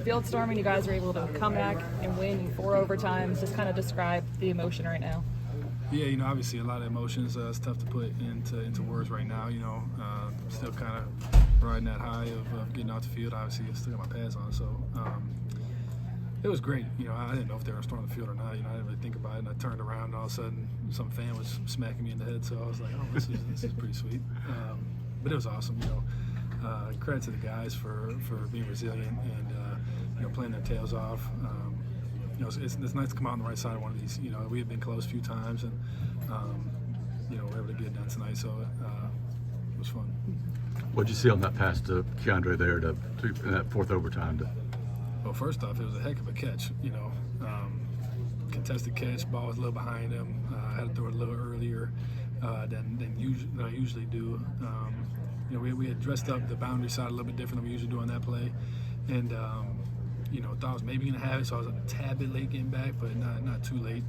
field storming. You guys were able to come back and win in 4 overtimes. Just kind of describe the emotion right now. Yeah, obviously a lot of emotions. It's tough to put into words right now. Still kind of riding that high of getting off the field. Obviously, I still got my pads on, so it was great. I didn't know if they were storming the field or not. I didn't really think about it, and I turned around, and all of a sudden, some fan was smacking me in the head. So I was like, "Oh, this is pretty sweet." But it was awesome. Credit to the guys for being resilient and playing their tails off. It's nice to come out on the right side of one of these. We had been close a few times, and we're able to get it done tonight. So it was fun. What'd you see on that pass to Keandre there to in that 4th overtime? Well, first off, it was a heck of a catch. Contested catch, ball was a little behind him. I had to throw it a little earlier than I usually do. We had dressed up the boundary side a little bit different than we usually do on that play, and thought I was maybe gonna have it, so I was a tad bit late getting back, but not too late.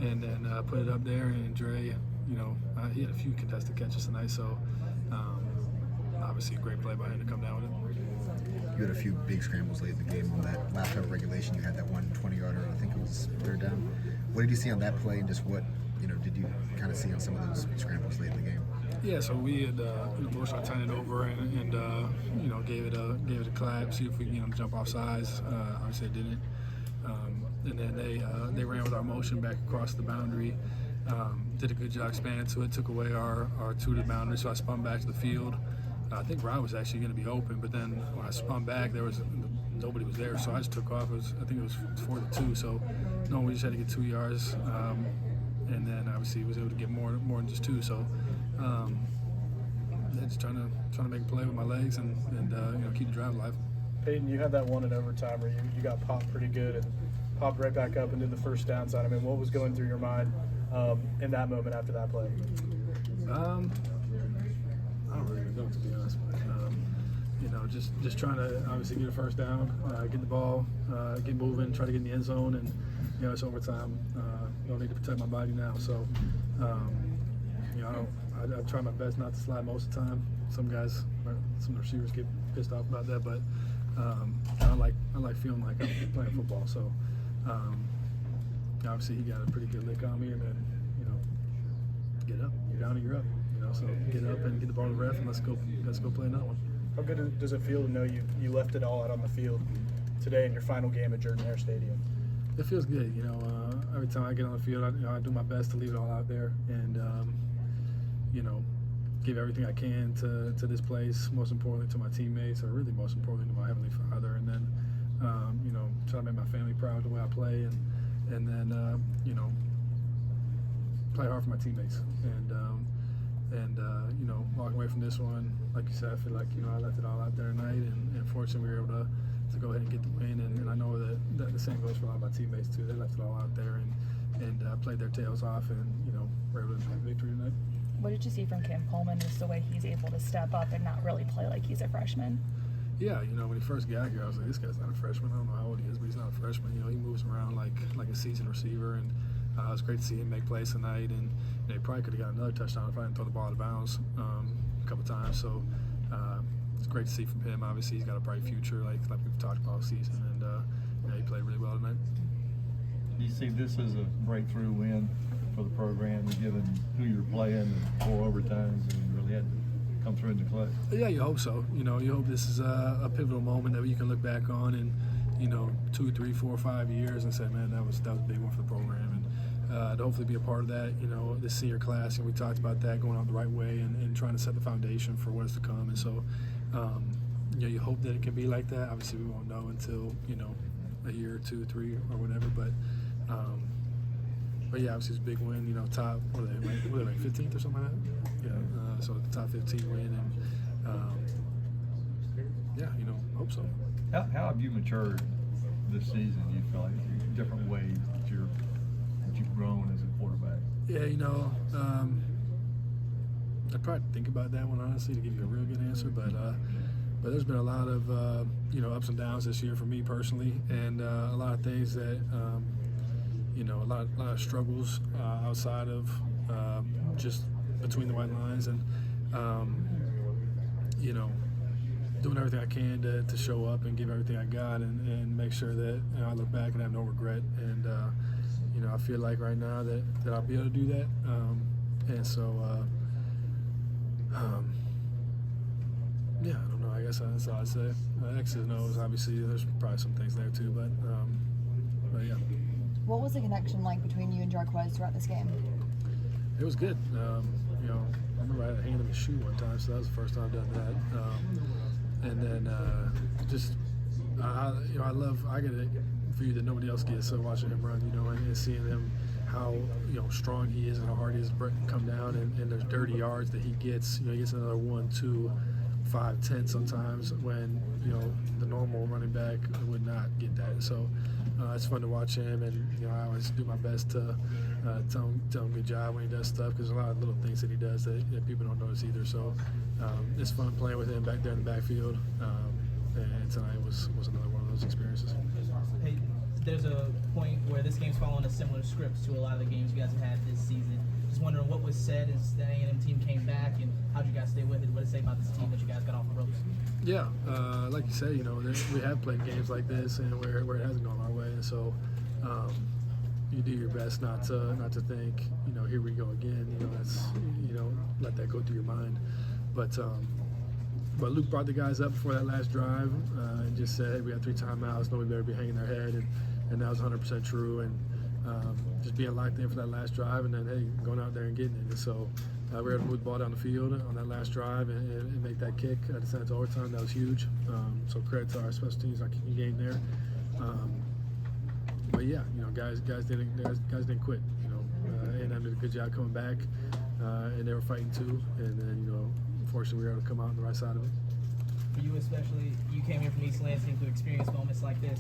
And then put it up there, and Dre, he had a few contested catches tonight, so obviously a great play by him to come down with it. You had a few big scrambles late in the game. On that last out of regulation, you had that 120-yarder. I think it was 3rd down. What did you see on that play, and just what did you kind of see on some of those scrambles late in the game? Yeah, so we had motioned our tight end over and gave it a clap, see if we jump off sides. Obviously, they didn't. And then they ran with our motion back across the boundary. Did a good job expanding to it. Took away our 2 to the boundary, so I spun back to the field. I think Rod was actually going to be open, but then when I spun back, nobody was there, so I just took off. I think it was 4th to 2, so we just had to get 2 yards, and then obviously was able to get more than just 2. So just trying to make a play with my legs and keep the drive alive. Payton, you had that one in overtime where you got popped pretty good and popped right back up and did the first down side. I mean, what was going through your mind in that moment after that play? I don't really know, to be honest. Just trying to obviously get a first down, get the ball, get moving, try to get in the end zone, and it's overtime. Don't need to protect my body now, so I try my best not to slide most of the time. Some guys, some of the receivers get pissed off about that, but I like feeling like I'm playing football. So obviously he got a pretty good lick on me, and then get up, you're down and you're up. So get up and get the ball to the ref, and let's go play another one. How good does it feel to know you left it all out on the field today in your final game at Jordan-Hare Stadium? It feels good. Every time I get on the field, I do my best to leave it all out there and give everything I can to this place. Most importantly to my teammates, or really most importantly to my Heavenly Father, and then try to make my family proud the way I play, and then play hard for my teammates and walk away from this one, like you said, I feel like I left it all out there tonight, and fortunately we were able to go ahead and get the win, and I know that the same goes for a lot of my teammates too. They left it all out there and played their tails off, and were able to have victory tonight. What did you see from Kim Coleman, just the way he's able to step up and not really play like he's a freshman? Yeah, when he first got here, I was like, this guy's not a freshman. I don't know how old he is, but he's not a freshman. He moves around like a seasoned receiver, and it was great to see him make plays tonight, and he probably could have got another touchdown if I didn't throw the ball out of bounds a couple times. So it's great to see from him. Obviously, he's got a bright future, like we've talked about all season, and he played really well tonight. Do you see this as a breakthrough win for the program, given who you're playing and 4 overtimes, and you really had to come through in the clutch? Yeah, you hope so. You hope this is a pivotal moment that you can look back on in 2, 3, 4, 5 years and say, man, that was a big one for the program, and to hopefully be a part of that. This senior class, and we talked about that going out the right way and trying to set the foundation for what is to come. And so, you hope that it can be like that. Obviously, we won't know until a year or 2, 3, or whatever. But yeah, obviously it's a big win. Top, what are they ranked 15th or something like that? Yeah. So the top 15 win, and hope so. How have you matured this season? Do you feel like different ways that you've grown as a quarterback? Yeah, I'd probably think about that one honestly to give you a real good answer, but there's been a lot of ups and downs this year for me personally, and a lot of things that a lot of struggles outside of just between the white lines, and doing everything I can to show up and give everything I got and make sure that I look back and have no regret. And I feel like right now that I'll be able to do that. And so, yeah, I don't know. I guess that's all I'd say. X's and O's, obviously, there's probably some things there too, but yeah. What was the connection like between you and Jarquez throughout this game? It was good. I remember I had to hand him a shoe one time, so that was the first time I've done that. And then I get a view that nobody else gets. So watching him run, and seeing him how strong he is and how hard he is to come down, and there's dirty yards that he gets. He gets another 1, 2, 5, 10 sometimes when the normal running back would not get that. So it's fun to watch him, and I always do my best to tell him good job when he does stuff, because there's a lot of little things that he does that people don't notice either. So it's fun playing with him back there in the backfield, and tonight was another one of those experiences. Hey, there's a point where this game's following a similar script to a lot of the games you guys have had this season. Just wondering what was said as the A&M team came back, and how'd you guys stay with it? What did it say about this team that you guys got off the ropes? Yeah, like you say, we have played games like this and where it hasn't gone our way, and so you do your best not to think, here we go again. That's let that go through your mind. But Luke brought the guys up before that last drive and just said, hey, we got 3 timeouts. Nobody better be hanging their head, and that was 100% true. And just being locked in for that last drive, and then hey, going out there and getting it. And so we were able to move the ball down the field on that last drive and make that kick at the end of overtime. That was huge. So credit to our special teams, our kicking game there. But yeah, guys didn't quit. A&M did a good job coming back, and they were fighting too. And then unfortunately we were able to come out on the right side of it. For you especially, you came here from East Lansing to experience moments like this.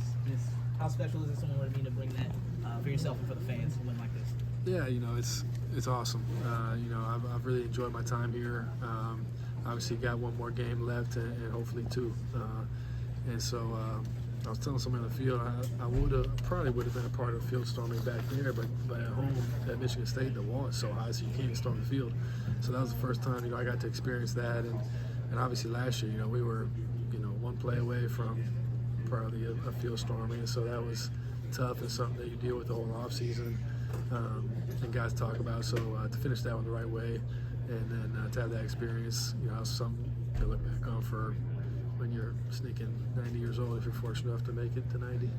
How special is it someone would mean to bring that for yourself and for the fans to win like this? Yeah, it's awesome. I've really enjoyed my time here. Obviously, got one more game left, and hopefully 2. And so I was telling somebody on the field, I probably would have been a part of field storming back there, but at home at Michigan State, the wall is so high, so you can't storm the field. So that was the first time I got to experience that, and obviously last year, we were one play away from probably a field storming, and so that was tough and something that you deal with the whole off season. And guys talk about. So to finish that one the right way, and then to have that experience, something to look back on for when you're sneaking 90 years old, if you're fortunate enough to make it to 90.